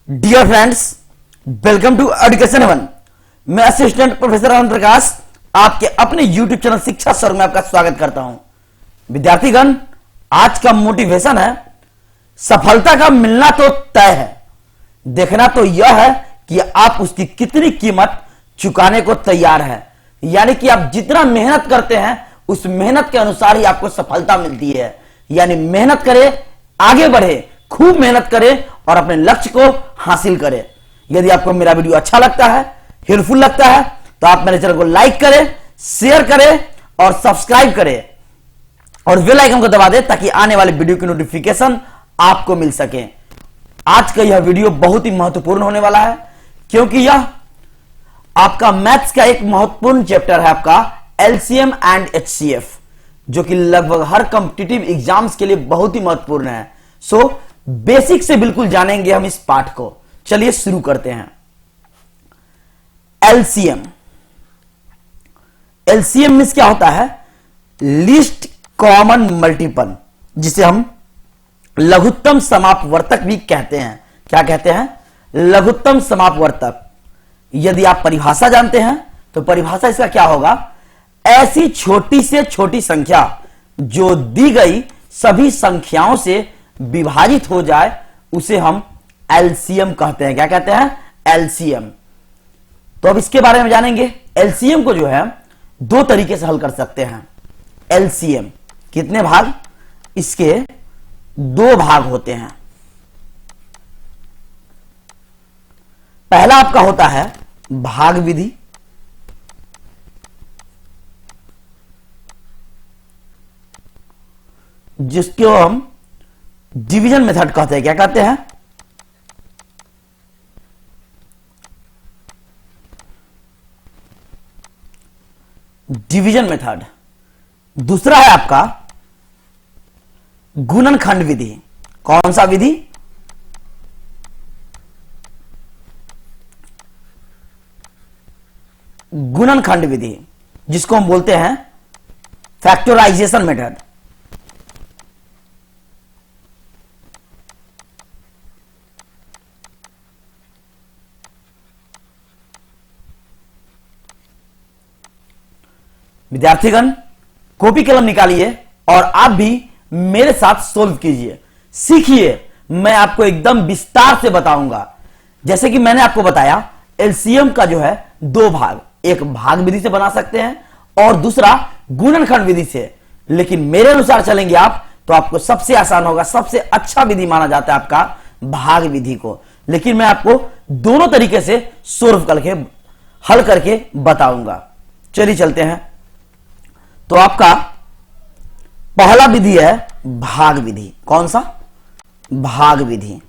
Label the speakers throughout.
Speaker 1: Dear friends, welcome to education heaven. मैं assistant professor Anant Prakash आपके अपने यूट्यूब चैनल शिक्षा स्वर्ग में आपका स्वागत करता हूं। विद्यार्थीगण, आज का मोटिवेशन है सफलता का मिलना तो तय है, देखना तो यह है कि आप उसकी कितनी कीमत चुकाने को तैयार है। यानी कि आप जितना मेहनत करते हैं उस मेहनत के अनुसार ही आपको सफलता मिलती है। यानी मेहनत करें, आगे बढ़े, खूब मेहनत करें और अपने लक्ष्य को हासिल करें। यदि आपको मेरा वीडियो अच्छा लगता है, हेल्पफुल लगता है, तो आप मेरे चैनल को लाइक करें, शेयर करें और सब्सक्राइब करें और बेल आइकन को दबा दें ताकि आने वाले वीडियो की नोटिफिकेशन आपको मिल सके। आज का यह वीडियो बहुत ही महत्वपूर्ण होने वाला है क्योंकि यह आपका मैथ्स का एक महत्वपूर्ण चैप्टर है, आपका एलसीएम एंड एचसीएफ, जो कि लगभग हर कॉम्पिटिटिव एग्जाम्स के लिए बहुत ही महत्वपूर्ण है। सो बेसिक से बिल्कुल जानेंगे हम इस पाठ को। चलिए शुरू करते हैं। एलसीएम, एलसीएम मींस क्या होता है? लीस्ट कॉमन मल्टीपल, जिसे हम लघुत्तम समापवर्तक भी कहते हैं। क्या कहते हैं? लघुत्तम समापवर्तक। यदि आप परिभाषा जानते हैं तो परिभाषा इसका क्या होगा? ऐसी छोटी से छोटी संख्या जो दी गई सभी संख्याओं से विभाजित हो जाए उसे हम एलसीएम कहते हैं। क्या कहते हैं? एलसीएम। तो अब इसके बारे में जानेंगे। एलसीएम को जो है दो तरीके से हल कर सकते हैं। एलसीएम कितने भाग? इसके दो भाग होते हैं। पहला आपका होता है भाग विधि, जिसको हम डिवीजन मेथड कहते हैं। क्या कहते हैं? Division method. दूसरा है आपका गुणनखंड विधि। कौन सा विधि? गुणनखंड विधि, जिसको हम बोलते हैं फैक्टराइजेशन मेथड। विद्यार्थीगण, कॉपी कलम निकालिए और आप भी मेरे साथ सोल्व कीजिए, सीखिए। मैं आपको एकदम विस्तार से बताऊंगा। जैसे कि मैंने आपको बताया, एलसीएम का जो है दो भाग, एक भाग विधि से बना सकते हैं और दूसरा गुणनखंड विधि से। लेकिन मेरे अनुसार चलेंगे आप तो आपको सबसे आसान होगा, सबसे अच्छा विधि माना जाता है आपका भाग विधि को। लेकिन मैं आपको दोनों तरीके से सोल्व करके हल करके बताऊंगा। चलिए चलते हैं। तो आपका पहला विधि है भाग विधि। कौन सा? भाग विधि।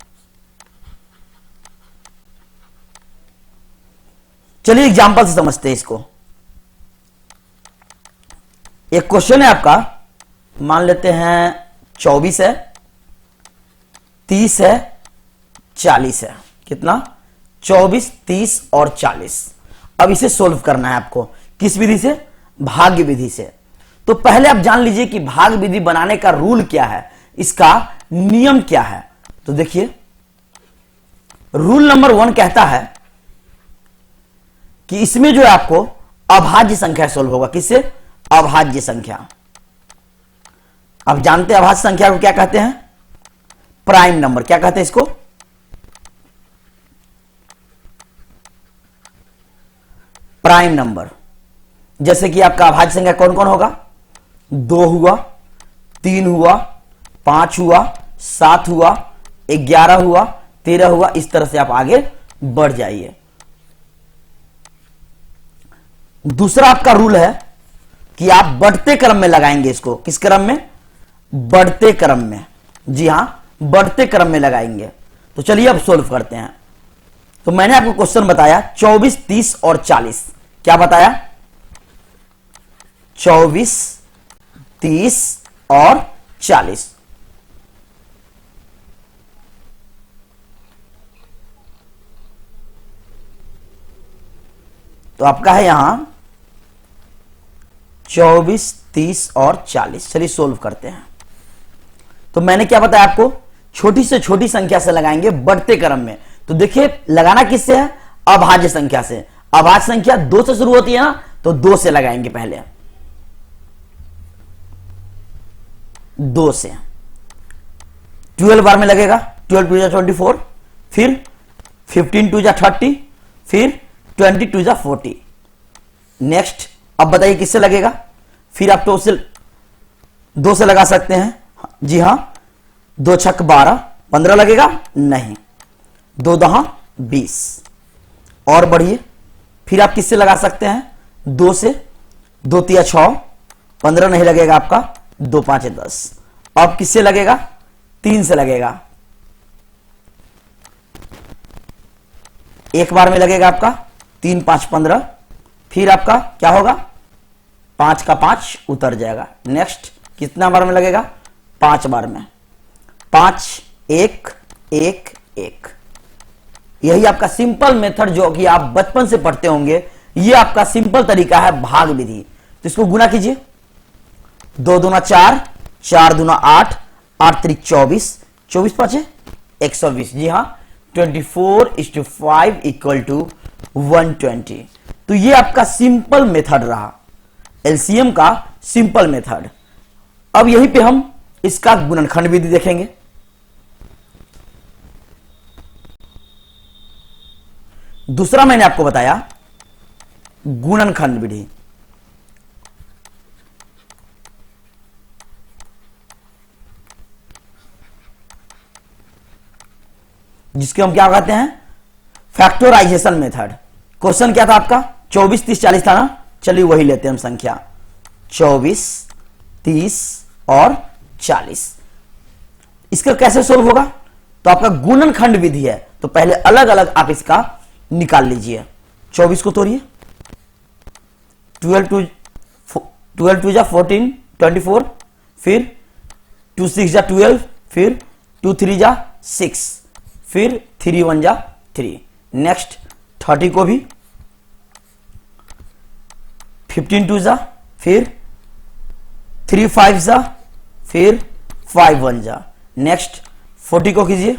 Speaker 1: चलिए एग्जांपल से समझते हैं इसको। एक क्वेश्चन है आपका, मान लेते हैं 24 है, 30 है, 40 है। कितना? 24, 30 और 40। अब इसे सोल्व करना है आपको। किस विधि से? भाग विधि से। तो पहले आप जान लीजिए कि भाग विधि बनाने का रूल क्या है, इसका नियम क्या है। तो देखिए, रूल नंबर 1 कहता है कि इसमें जो है आपको अभाज्य संख्या सोल्व होगा। किससे? अभाज्य संख्या। अब जानते हैं अभाज्य संख्या को क्या कहते हैं? Prime number. क्या कहते हैं इसको? Prime number. जैसे कि आपका अभाज्य संख्या कौन कौन होगा? 2 हुआ, 3 हुआ, 5 हुआ, 7 हुआ, 11 हुआ, 13 हुआ। इस तरह से आप आगे बढ़ जाइए। दूसरा आपका रूल है कि आप बढ़ते क्रम में लगाएंगे इसको। किस क्रम में? बढ़ते क्रम में। जी हां, बढ़ते क्रम में लगाएंगे। तो चलिए अब सोल्व करते हैं। तो मैंने आपको क्वेश्चन बताया 24, 30 और 40। क्या बताया? 24, 30 और 40। तो आपका है यहां 24, 30 और 40। चलिए सोल्व करते हैं। तो मैंने क्या बताया आपको? छोटी से छोटी संख्या से लगाएंगे बढ़ते क्रम में। तो देखिए लगाना किससे है, अभाज्य संख्या से। अभाज्य संख्या 2 से शुरू होती है ना, तो 2 से लगाएंगे पहले, 2 से। 12 बार में लगेगा, 12 2 24, फिर 15 2 30, फिर 20 2 40। नेक्स्ट अब बताइए किससे लगेगा, फिर आप तो उससे 2 से लगा सकते हैं। जी हां, 2 छक 12, 15 लगेगा नहीं, 2 दहा 20। और बढ़िए, फिर आप किससे लगा सकते हैं, 2 से, 2 तिया 6, 15 नहीं लगेगा आपका, 2 5 10। अब किससे लगेगा, 3 से लगेगा, एक बार में लगेगा आपका 3 5 15, फिर आपका क्या होगा, 5 का 5 उतर जाएगा। नेक्स्ट कितना बार में लगेगा, 5 बार में, 5 1 1 1। यही आपका सिंपल मेथड जो कि आप बचपन से पढ़ते होंगे, ये आपका सिंपल तरीका है भाग विधि। तो इसको गुना कीजिए, 2 दूना 4, 4 दूना 8, 8 3 24, 24 5 120। जी हाँ, 24:5 इक्वल टू 120। तो ये आपका सिंपल मेथड रहा, एलसीएम का सिंपल मेथड। अब यहीं पे हम इसका गुणनखंड विधि देखेंगे। दूसरा मैंने आपको बताया गुणनखंड विधि। जिसके हम क्या कहते हैं, फैक्टराइजेशन मेथड। क्वेश्चन क्या था आपका, 24 30 40 था ना, चलिए वही लेते हैं हम संख्या, 24 30 और 40। इसका कैसे सोल्व होगा, तो आपका गुणनखंड विधि है, तो पहले अलग अलग आप इसका निकाल लीजिए। 24 को तोड़िए, 12 2 14 24, फिर 2 6 12, फिर 2 3 6, फिर 3 1 3। नेक्स्ट 30 को भी 15 2 फिर 3 5 फिर 5 1। नेक्स्ट 40 को कीजिए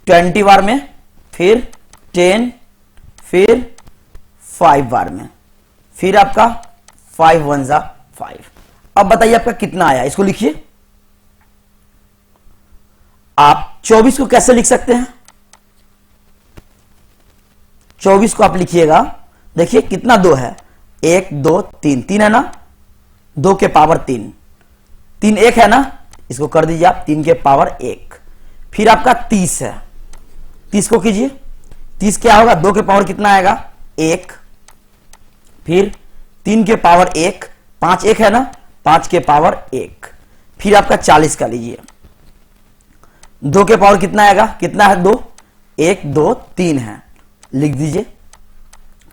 Speaker 1: 20 बार में, फिर 10, फिर 5 बार में, फिर आपका 5 1 5। अब बताइए आपका कितना आया, इसको लिखिए। आप 24 को कैसे लिख सकते हैं, 24 को आप लिखिएगा, देखिए कितना 2 है, 1 2 3, 3 है ना, 2 के पावर 3, 3 1 है ना, इसको कर दीजिए आप 3 के पावर 1। फिर आपका 30 है, 30 को कीजिए, 30 क्या होगा, 2 के पावर कितना आएगा 1, फिर 3 के पावर 1, 5 1 है ना, 5 के पावर 1। फिर आपका 40 का लीजिए, 2 के पावर कितना आएगा, कितना है 2, 1 2 3 है, लिख दीजिए।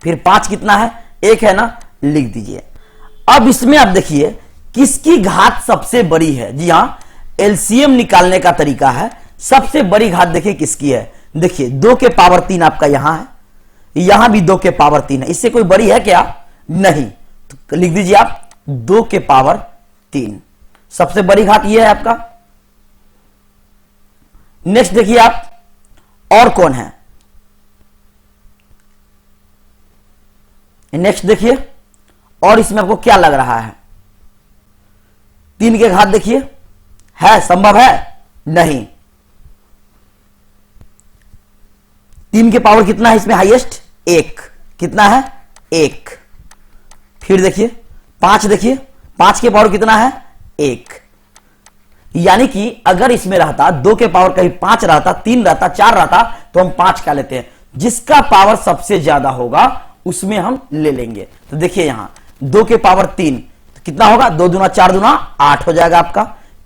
Speaker 1: फिर 5 कितना है, 1 है ना, लिख दीजिए। अब इसमें आप देखिए किसकी घात सबसे बड़ी है। जी हां, एलसीएम निकालने का तरीका है, सबसे बड़ी घात देखिए किसकी है, देखिए 2 के पावर 3 आपका यहां है, यहां भी 2 के पावर 3 है, इससे कोई बड़ी है क्या, नहीं, तो लिख दीजिए आप 2 के पावर 3 सबसे बड़ी घात यह है आपका। नेक्स्ट देखिए आप, और कौन है, नेक्स्ट देखिए, और इसमें आपको क्या लग रहा है, 3 के घात देखिए, है संभव है, नहीं, 3 के पावर कितना है इसमें हाईएस्ट, 1, कितना है 1। फिर देखिए 5, देखिए 5 के पावर कितना है 1, यानी कि अगर इसमें रहता 2 के पावर कहीं 5 रहता, 3 रहता, 4 रहता, तो हम 5 का लेते हैं, जिसका पावर सबसे ज्यादा होगा उसमें हम ले लेंगे। तो देखिए यहां 2 के पावर 3 तो कितना होगा, 2 दूना 4 दूना 8 हो जाएगा आपका,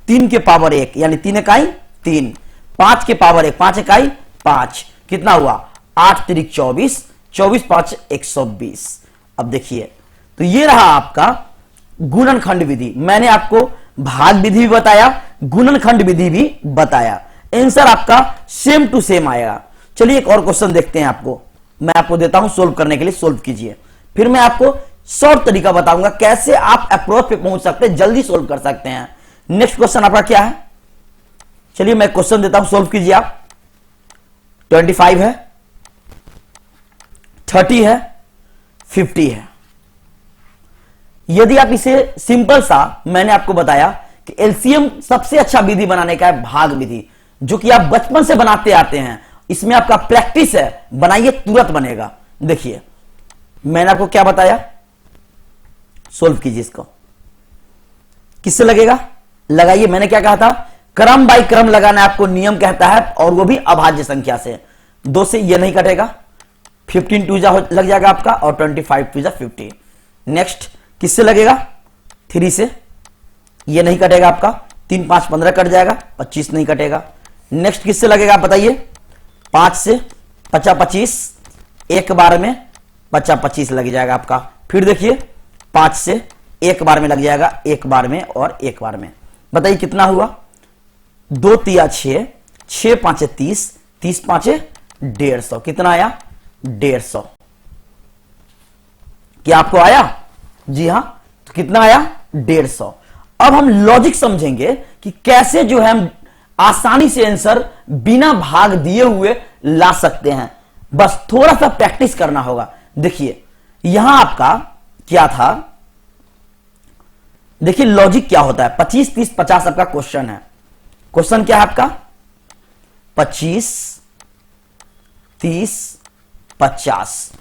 Speaker 1: 3 के पावर 1 यानी 3 इकाई 3, 5 के पावर 1 5 इकाई 5, कितना हुआ 8 3 24, 24 5 120। अब देखिए, तो ये रहा आपका गुणनखंड विधि। मैंने आपको भाग विधि भी बताया, गुणनखंड विधि भी बताया, आंसर आपका सेम टू सेम आएगा। चलिए एक और क्वेश्चन देखते हैं, आपको मैं आपको देता हूं सोल्व करने के लिए, सोल्व कीजिए, फिर मैं आपको शॉर्ट तरीका बताऊंगा कैसे आप अप्रोच पे पहुंच सकते हैं, जल्दी सोल्व कर सकते हैं। नेक्स्ट क्वेश्चन आपका क्या है, चलिए मैं क्वेश्चन देता हूं, सोल्व कीजिए आप। 25 है, 30 है, 50 है। यदि आप इसे सिंपल सा, मैंने आपको बताया कि एलसीएम सबसे अच्छा विधि बनाने का है भाग विधि, जो कि आप बचपन से बनाते आते हैं। इसमें आपका प्रैक्टिस है, बनाइए तुरंत बनेगा। देखिए मैंने आपको क्या बताया, सोल्व कीजिए इसको। किससे लगेगा, लगाइए। मैंने क्या कहा था, क्रम बाय क्रम लगाना आपको नियम कहता है, और वो भी अभाज्य संख्या से। 2 से ये नहीं कटेगा, 15 टू जा लग जाएगा आपका, और 25 टू जा 50। नेक्स्ट किससे लगेगा, 3 से, ये नहीं कटेगा आपका, 3 5 15 कट जाएगा, 25 नहीं कटेगा। नेक्स्ट किससे लगेगा आप बताइए, 5 से, 50 25, एक बार में 50 25 लग जाएगा आपका। फिर देखिए 5 से एक बार में लग जाएगा, एक बार में और एक बार में। बताइए कितना हुआ, 2 तिया 6, 6 5 30, 30 5 150। कितना आया, 150। क्या आपको आया, जी हां, तो कितना आया, 150। अब हम लॉजिक समझेंगे कि कैसे जो है हम आसानी से आंसर बिना भाग दिए हुए ला सकते हैं। बस थोड़ा सा प्रैक्टिस करना होगा। देखिए यहां आपका क्या था, देखिए लॉजिक क्या होता है, 25 30 50 आपका क्वेश्चन है। क्वेश्चन क्या है आपका, 25 30 50।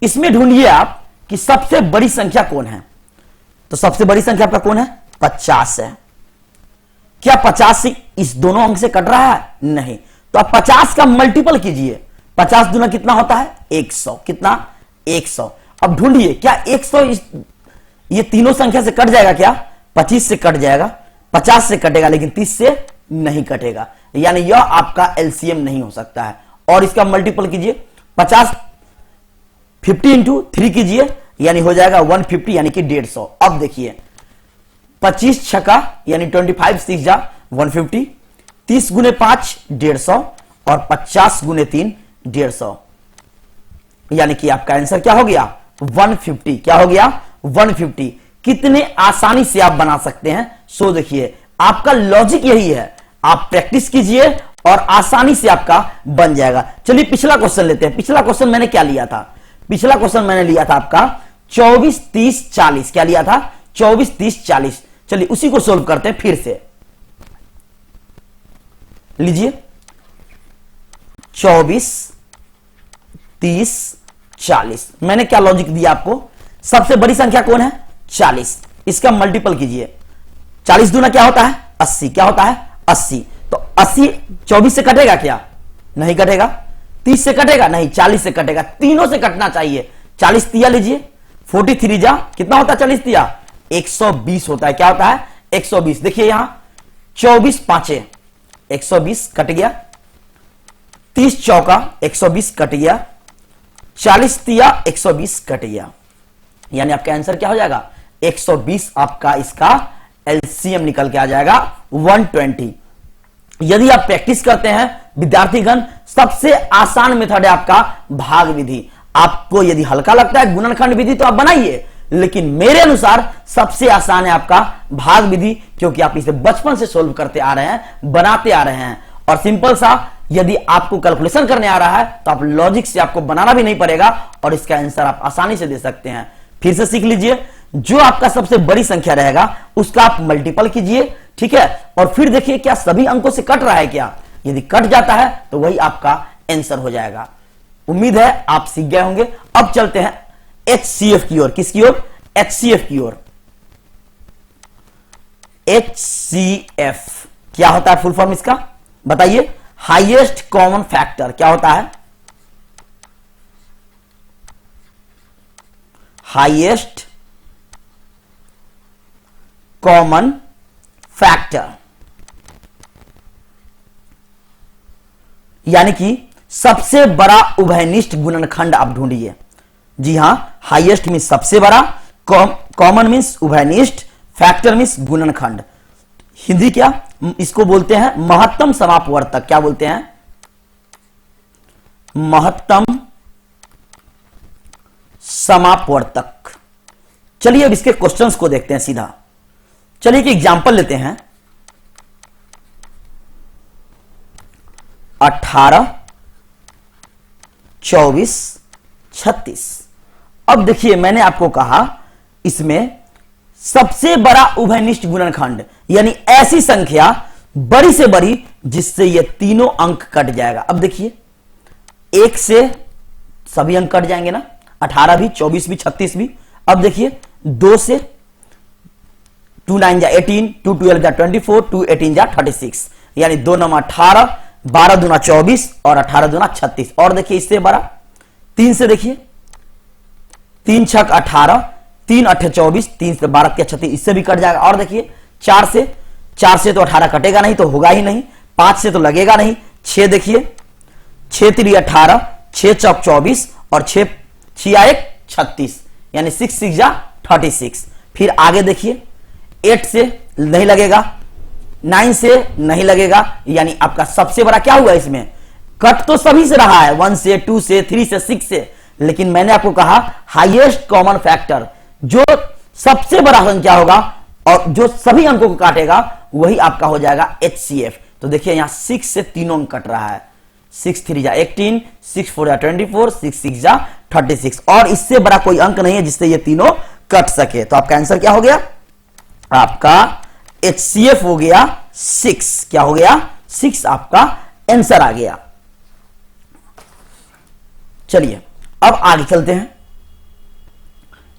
Speaker 1: इसमें ढूंढिए आप कि सबसे बड़ी संख्या कौन है। तो सबसे बड़ी संख्या आपका कौन है, 50 है। क्या 50 से इस दोनों अंक से कट रहा है, नहीं। तो आप 50 का मल्टीपल कीजिए, 50 दूना कितना होता है, 100। कितना, 100। अब ढूंढिए क्या 100 ये तीनों संख्या से कट जाएगा क्या, 25 से कट जाएगा, 50 से कटेगा, लेकिन 30 से नहीं कटेगा। यानी यह आपका एलसीएम नहीं हो सकता है। और इसका मल्टीपल कीजिए, 50 50 इंटू 3 कीजिए, यानी हो जाएगा 150, यानी कि 150। अब देखिए 25 छका यानी 25 6 जा 150, 30 गुने 5 150, और 50 गुने 3 150। यानी कि आपका आंसर क्या हो गया, 150। क्या हो गया, 150। कितने आसानी से आप बना सकते हैं। सो देखिए आपका लॉजिक यही है, आप प्रैक्टिस कीजिए और आसानी से आपका बन जाएगा। चलिए पिछला क्वेश्चन लेते हैं। पिछला क्वेश्चन मैंने क्या लिया था, पिछला क्वेश्चन मैंने लिया था आपका 24 30 40। क्या लिया था, 24 30 40। चलिए उसी को सोल्व करते हैं फिर से। लीजिए 24 30 40। मैंने क्या लॉजिक दिया आपको, सबसे बड़ी संख्या कौन है, 40। इसका मल्टीपल कीजिए, 40 दूना क्या होता है, 80। क्या होता है, 80। तो 80 24 से कटेगा क्या, नहीं कटेगा। 30 से कटेगा, नहीं। 40 से कटेगा, तीनों से कटना चाहिए। 40 तिया लीजिए, 43 जा कितना होता है, 40 तिया 120 होता है। क्या होता है, 120। देखिए यहां 24 5 120 कट गया, 30 चौका 120 कट गया, 40 तिया 120 कट गया। यानी आपका आंसर क्या हो जाएगा, 120 आपका इसका एलसीएम निकल के आ जाएगा 120। यदि आप प्रैक्टिस करते हैं विद्यार्थीगण, सबसे आसान मेथड है आपका भाग विधि। आपको यदि हल्का लगता है गुणनखंड विधि तो आप बनाइए, लेकिन मेरे अनुसार सबसे आसान है आपका भाग विधि, क्योंकि आप इसे बचपन से सोल्व करते आ रहे हैं, बनाते आ रहे हैं। और सिंपल सा, यदि आपको कैलकुलेशन करने आ रहा है तो आप लॉजिक से आपको बनाना भी नहीं पड़ेगा, और इसका आंसर आप आसानी से दे सकते हैं। फिर से सीख लीजिए, जो आपका सबसे बड़ी संख्या रहेगा उसका आप मल्टीपल कीजिए, ठीक है। और फिर देखिए क्या सभी अंकों से कट रहा है क्या, यदि कट जाता है तो वही आपका आंसर हो जाएगा। उम्मीद है आप सीख गए होंगे। अब चलते हैं HCF की ओर। किसकी ओर, HCF की ओर। HCF क्या होता है, फुल फॉर्म इसका बताइए, हाईएस्ट कॉमन फैक्टर। क्या होता है, हाईएस्ट कॉमन फैक्टर, यानी कि सबसे बड़ा उभयनिष्ठ गुणनखंड आप ढूंढिए। जी हां, हाईएस्ट मीन्स सबसे बड़ा, कॉमन मीन्स उभयनिष्ठ, फैक्टर मीन्स गुणनखंड। हिंदी क्या इसको बोलते हैं, महत्तम समापवर्तक। क्या बोलते हैं, महत्तम समापवर्तक। चलिए अब इसके क्वेश्चंस को देखते हैं सीधा। चलिए एक एग्जांपल लेते हैं। 18 24, 36। अब देखिए मैंने आपको कहा इसमें सबसे बड़ा उभयनिष्ठ गुणनखंड यानी ऐसी संख्या बड़ी से बड़ी जिससे ये तीनों अंक कट जाएगा। अब देखिए 1 से सभी अंक कट जाएंगे ना, 18 भी, 24 भी, 36 भी। अब देखिए 2 से 2 9 जा 18, 2 12 जा 24, 2 18 जा 36, यानी 2 9 18, 12 दूना 24 और 18 दूना 36। और देखिए इससे बड़ा 3 से, देखिए 3 6 18, 3 8 24, 3 से 12 के 36, इससे भी कट जाएगा। और देखिए 4 से तो 18 कटेगा नहीं, तो होगा ही नहीं। 5 से तो लगेगा नहीं। 6 देखिए 6 3 18, 6 चौक 24 और 6 1 36, यानी 6 6 जा 36। फिर आगे देखिए 8 से नहीं लगेगा, 9 से नहीं लगेगा, यानी आपका सबसे बड़ा क्या हुआ इसमें, कट तो सभी से रहा है, 1 से, 2 से, 3 से, 6 से, लेकिन मैंने आपको कहा हाईएस्ट कॉमन फैक्टर जो सबसे बड़ा संख्या होगा और जो सभी अंकों को काटेगा वही आपका हो जाएगा HCF। तो देखिए यहां 6 से तीनों अंक कट रहा है, 6 3 जा 18, 6 4 जा 24, 6 6 जा 36, और इससे बड़ा कोई अंक नहीं है जिससे ये तीनों कट सके। तो आपका आंसर क्या हो गया, आपका HCF हो गया 6। क्या हो गया, 6 आपका आंसर आ गया। चलिए अब आगे चलते हैं,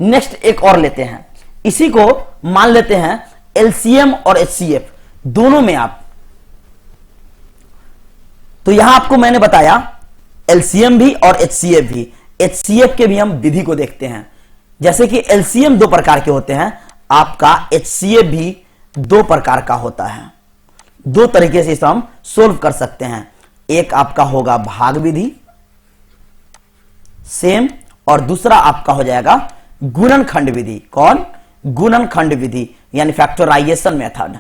Speaker 1: नेक्स्ट एक और लेते हैं, इसी को मान लेते हैं LCM और HCF दोनों में आप। तो यहां आपको मैंने बताया LCM भी और HCF भी। HCF के भी हम विधि को देखते हैं। जैसे कि LCM 2 प्रकार के होते हैं, आपका HCF भी 2 प्रकार का होता है। 2 तरीके से इसे हम सोल्व कर सकते हैं। एक आपका होगा भाग विधि सेम, और दूसरा आपका हो जाएगा गुणनखंड विधि। कौन, गुणनखंड विधि यानी फैक्टराइजेशन मेथड।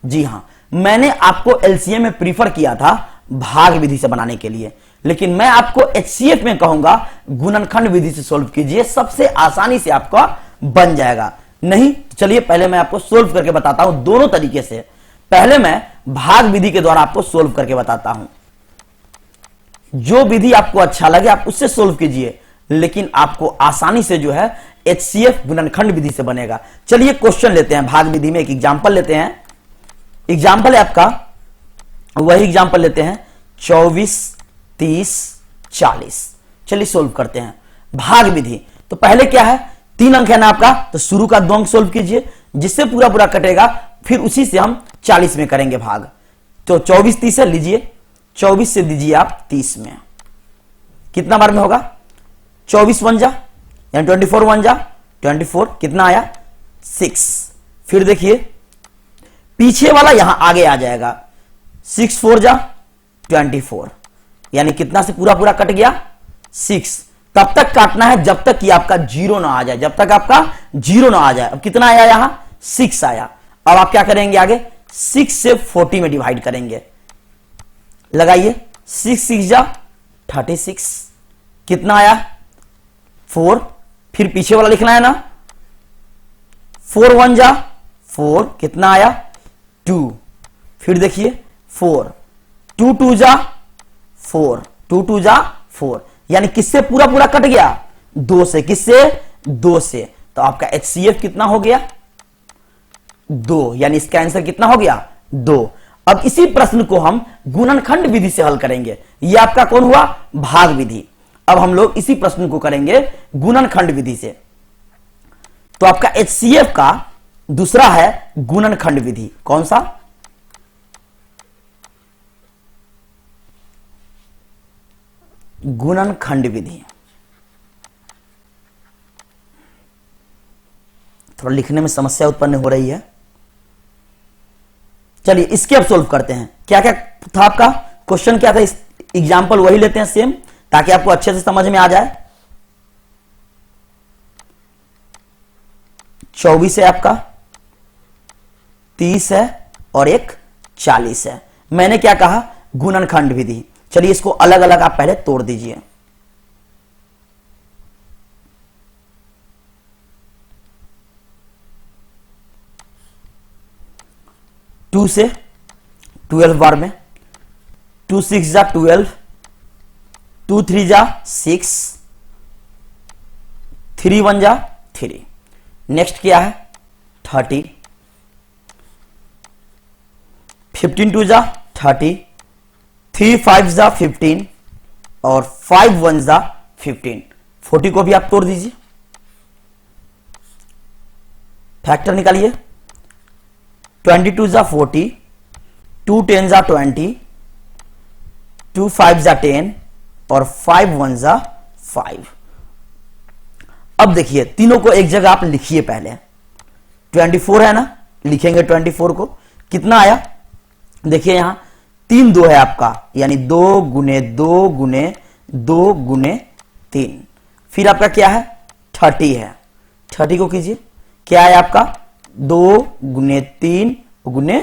Speaker 1: जी हां, मैंने आपको LCM में प्रीफर किया था भाग विधि से बनाने के लिए, लेकिन मैं आपको HCF में कहूंगा गुणनखंड विधि से सोल्व कीजिए, सबसे आसानी से आपका बन जाएगा। नहीं, चलिए पहले मैं आपको सोल्व करके बताता हूं दोनों तरीके से। पहले मैं भाग विधि के द्वारा आपको सोल्व करके बताता हूं। जो विधि आपको अच्छा लगे आप उससे सोल्व कीजिए, लेकिन आपको आसानी से जो है HCF गुणनखंड विधि से बनेगा। चलिए क्वेश्चन लेते हैं, भाग विधि में एक एग्जांपल लेते हैं। एग्जांपल है आपका वही एग्जांपल लेते हैं 24 30 40। चलिए सोल्व करते हैं भाग विधि। तो पहले क्या है, 3 अंक है ना आपका, तो शुरू का 2 अंक सोल्व कीजिए, जिससे पूरा पूरा कटेगा, फिर उसी से हम 40 में करेंगे भाग। तो 24 30 है, लीजिए 24 से दीजिए आप 30 में, कितना बार में होगा, 24 1 जा यानी 24 1 जा 24, कितना आया 6। फिर देखिए पीछे वाला यहां आगे आ जाएगा, 6 4 जा 24, यानी कितना से पूरा पूरा कट गया 6। तब तक काटना है जब तक कि आपका 0 ना आ जाए, जब तक आपका 0 ना आ जाए। अब कितना आया, यहां 6 आया। अब आप क्या करेंगे आगे, 6 से 40 में डिवाइड करेंगे, लगाइए 6 6 जा 36, कितना आया 4। फिर पीछे वाला लिखना है ना, 4 1 जा 4, कितना आया 2। फिर देखिए 4 2 2 जा 4, 2 2 जा 4, यानी किससे पूरा पूरा कट गया, 2 से। किससे, 2 से। तो आपका HCF कितना हो गया 2, यानी इसका आंसर कितना हो गया 2। अब इसी प्रश्न को हम गुणनखंड विधि से हल करेंगे। यह आपका कौन हुआ, भाग विधि। अब हम लोग इसी प्रश्न को करेंगे गुणनखंड विधि से। तो आपका HCF का दूसरा है गुणनखंड विधि। कौन सा, गुणनखंड विधि। थोड़ा लिखने में समस्या उत्पन्न हो रही है। चलिए इसके अब सोल्व करते हैं। क्या क्या था आपका क्वेश्चन, क्या था, इस एग्जाम्पल वही लेते हैं सेम, ताकि आपको अच्छे से समझ में आ जाए। 24 है आपका, 30 है और एक 40 है। मैंने क्या कहा, गुणनखंड विधि। चलिए इसको अलग अलग आप पहले तोड़ दीजिए। 2 से 12 बार में, 2 6 जा 12, 2 3 जा 6, 3 1 जा 3। नेक्स्ट क्या है 30, 15 2 जा 30, 3 5 जा 15 और 5 1 जा 15। 40 को भी आप तोड़ दीजिए, फैक्टर निकालिए। 22 जा 40, 2 10 जा 20, 2 5 जा 10 और 5 1 जा 5। अब देखिए तीनों को एक जगह आप लिखिए। पहले 24 है ना, लिखेंगे 24 को। कितना आया देखिए, यहां 3 2 है आपका, यानी 2 गुने 2 गुने 2 गुने 3। फिर आपका क्या है 30 है, 30 को कीजिए। क्या है आपका 2 गुने 3 गुने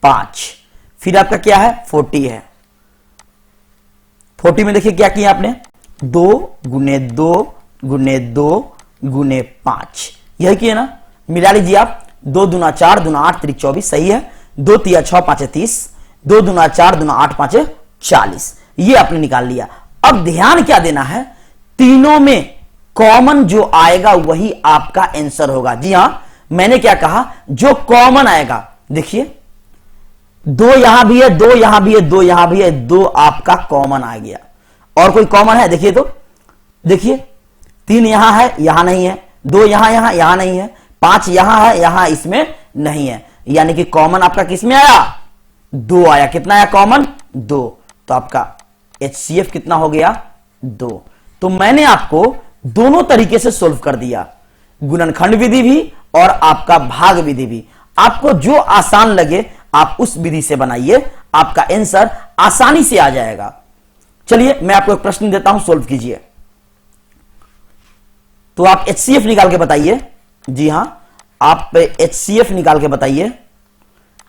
Speaker 1: 5। फिर आपका क्या है 40 है। 40 में देखिए क्या किया आपने 2 गुने 2 गुने 2 गुने 5, यही किया ना। मिला लीजिए आप, 2 दूना 4 दूना 8 3 24, सही है। 2 तिया 6 5 30, 2 दूना 4 दूना 8 5 40, ये आपने निकाल लिया। अब ध्यान क्या देना है, तीनों में कॉमन जो आएगा वही आपका आंसर होगा। जी हां, मैंने क्या कहा, जो कॉमन आएगा। देखिए 2 यहां भी है, 2 यहां भी है, 2 यहां भी है, 2 आपका कॉमन आ गया। और कोई कॉमन है देखिए तो, देखिए 3 यहां है, यहां नहीं है, 2 यहां नहीं है, 5 यहां है, यहां इसमें नहीं है, यानी कि कॉमन आपका किसमें आया 2 आया। कितना आया कॉमन 2, तो आपका HCF कितना हो गया 2। तो मैंने आपको दोनों तरीके से सोल्व कर दिया, गुणनखंड विधि भी और आपका भाग विधि भी। आपको जो आसान लगे आप उस विधि से बनाइए, आपका आंसर आसानी से आ जाएगा। चलिए मैं आपको एक प्रश्न देता हूं, सोल्व कीजिए। तो आप HCF निकाल के बताइए। जी हां, आप HCF निकाल के बताइए।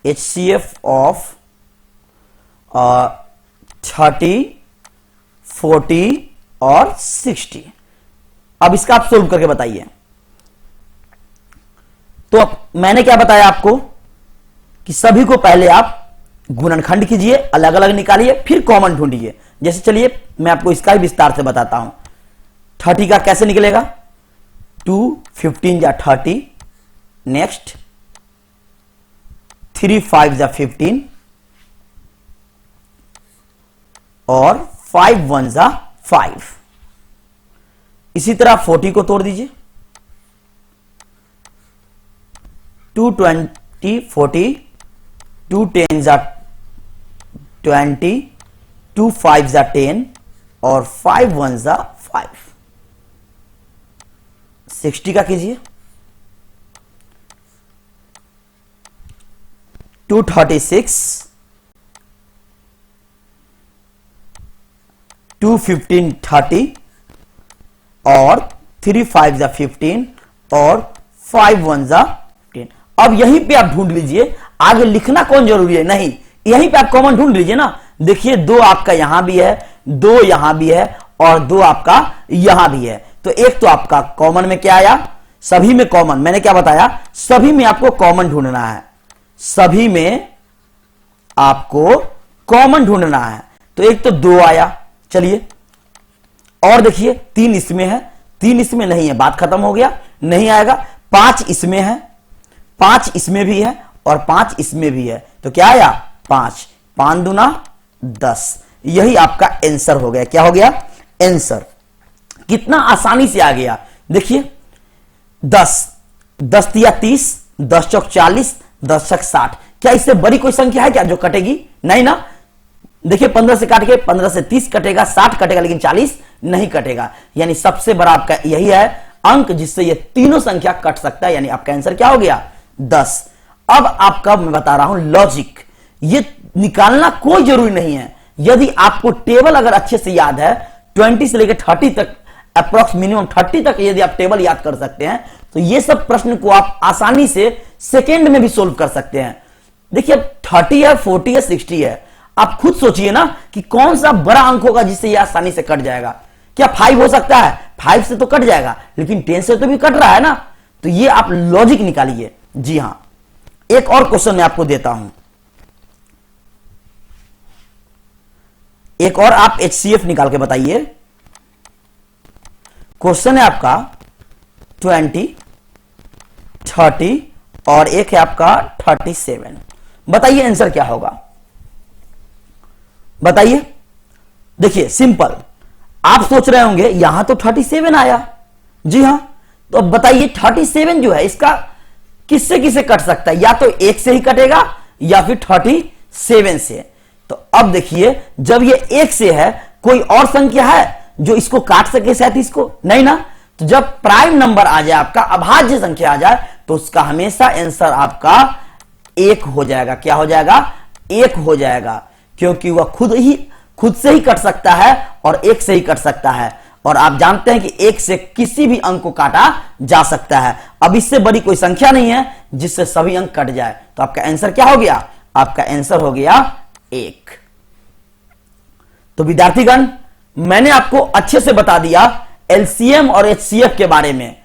Speaker 1: HCF ऑफ 30 40 और 60। अब इसका आप सोल्व करके बताइए। तो अब मैंने क्या बताया आपको कि सभी को पहले आप गुणनखंड कीजिए, अलग अलग निकालिए, फिर कॉमन ढूंढिए। जैसे चलिए मैं आपको इसका ही विस्तार से बताता हूं। 30 का कैसे निकलेगा 2 15 जा 30, नेक्स्ट 3 5 जा 15 और 5 1 जा 5। इसी तरह 40 को तोड़ दीजिए। 2 20 40, 2 10 जा 20, 2 5 जा 10 और 5 1 जा 5। 60 का कीजिए। 236, 2 15 30 और 3 5 जा 15 और 5 1 जा 10। अब यहीं पे आप ढूंढ लीजिए, आगे लिखना कौन जरूरी है नहीं, यहीं पे आप कॉमन ढूंढ लीजिए ना। देखिए 2 आपका यहां भी है, 2 यहां भी है और 2 आपका यहां भी है। तो एक तो आपका कॉमन में क्या आया, सभी में कॉमन। मैंने क्या बताया, सभी में आपको कॉमन ढूंढना है, सभी में आपको कॉमन ढूंढना है। तो एक तो 2 आया। चलिए और देखिए 3 इसमें है, 3 इसमें नहीं है, बात खत्म हो गया, नहीं आएगा। 5 इसमें है, 5 इसमें भी है और 5 इसमें भी है, तो क्या आया 5, 5 दूना 10। यही आपका आंसर हो गया। क्या हो गया आंसर, कितना आसानी से आ गया। देखिए 10 10 तिया 30, 10 चौक 40, 10 छक 60। क्या इससे बड़ी कोई संख्या है क्या जो कटेगी, नहीं ना। देखिए 15 से काट के 15 से 30 कटेगा, 60 कटेगा, लेकिन 40 नहीं कटेगा। यानी सबसे बड़ा आपका यही है अंक जिससे ये तीनों संख्या कट सकता है, यानी आपका आंसर क्या हो गया 10। अब आपका मैं बता रहा हूं लॉजिक, ये निकालना कोई जरूरी नहीं है। यदि आपको टेबल अगर अच्छे से याद है 20 से लेकर 30 तक, अप्रॉक्स मिनिमम 30 तक यदि आप टेबल याद कर सकते हैं तो ये सब प्रश्न को आप आसानी से सेकेंड में भी सोल्व कर सकते हैं। देखिए 30 है, 40 है, 60 है, आप खुद सोचिए ना कि कौन सा बड़ा अंक होगा जिससे ये आसानी से कट जाएगा। क्या 5 हो सकता है, 5 से तो कट जाएगा, लेकिन 10 से तो भी कट रहा है ना। तो ये आप लॉजिक निकालिए। जी हां, एक और क्वेश्चन मैं आपको देता हूं। एक और आप HCF निकाल के बताइए। क्वेश्चन है आपका 20, 30 और एक है आपका 37। बताइए आंसर क्या होगा, बताइए। देखिए सिंपल, आप सोच रहे होंगे यहां तो 37 आया, जी हां, तो अब बताइए 37 जो है इसका किससे किससे कट सकता है, या तो एक से ही कटेगा या फिर 37 से। तो अब देखिए जब ये एक से है, कोई और संख्या है जो इसको काट सके 37 को, नहीं ना। तो जब प्राइम नंबर आ जाए, आपका अभाज्य संख्या आ जाए, तो उसका हमेशा आंसर आपका एक हो जाएगा। क्या हो जाएगा, एक हो जाएगा, क्योंकि वह खुद से ही कट सकता है और एक से ही कट सकता है। और आप जानते हैं कि एक से किसी भी अंक को काटा जा सकता है। अब इससे बड़ी कोई संख्या नहीं है जिससे सभी अंक कट जाए। तो आपका आंसर क्या हो गया, आपका आंसर हो गया एक। तो विद्यार्थीगण, मैंने आपको अच्छे से बता दिया एलसीएम और एचसीएफ के बारे में।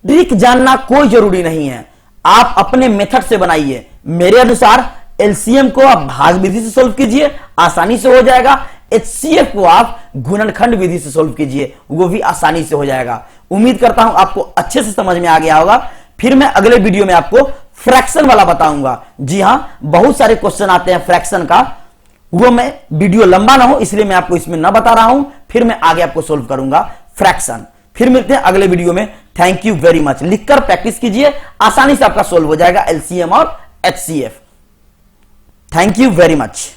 Speaker 1: ट्रिक जानना कोई जरूरी नहीं है, आप अपने मेथड से बनाइए। मेरे अनुसार एलसीएम को आप भाग विधि से सोल्व कीजिए, आसानी से हो जाएगा। एचसीएफ को आप गुणनखंड विधि से सोल्व कीजिए, वो भी आसानी से हो जाएगा। उम्मीद करता हूं आपको अच्छे से समझ में आ गया होगा। फिर मैं अगले वीडियो में आपको फ्रैक्शन वाला बताऊंगा। जी हां, बहुत सारे क्वेश्चन आते हैं फ्रैक्शन का, वो मैं वीडियो लंबा ना हो इसलिए मैं आपको इसमें ना बता रहा हूं। फिर मैं आगे आपको सोल्व करूंगा फ्रैक्शन। फिर मिलते हैं अगले वीडियो में। Thank you very much. लिखकर प्रैक्टिस कीजिए, आसानी से आपका सोल्व हो जाएगा एलसीएम और HCF. Thank you very much.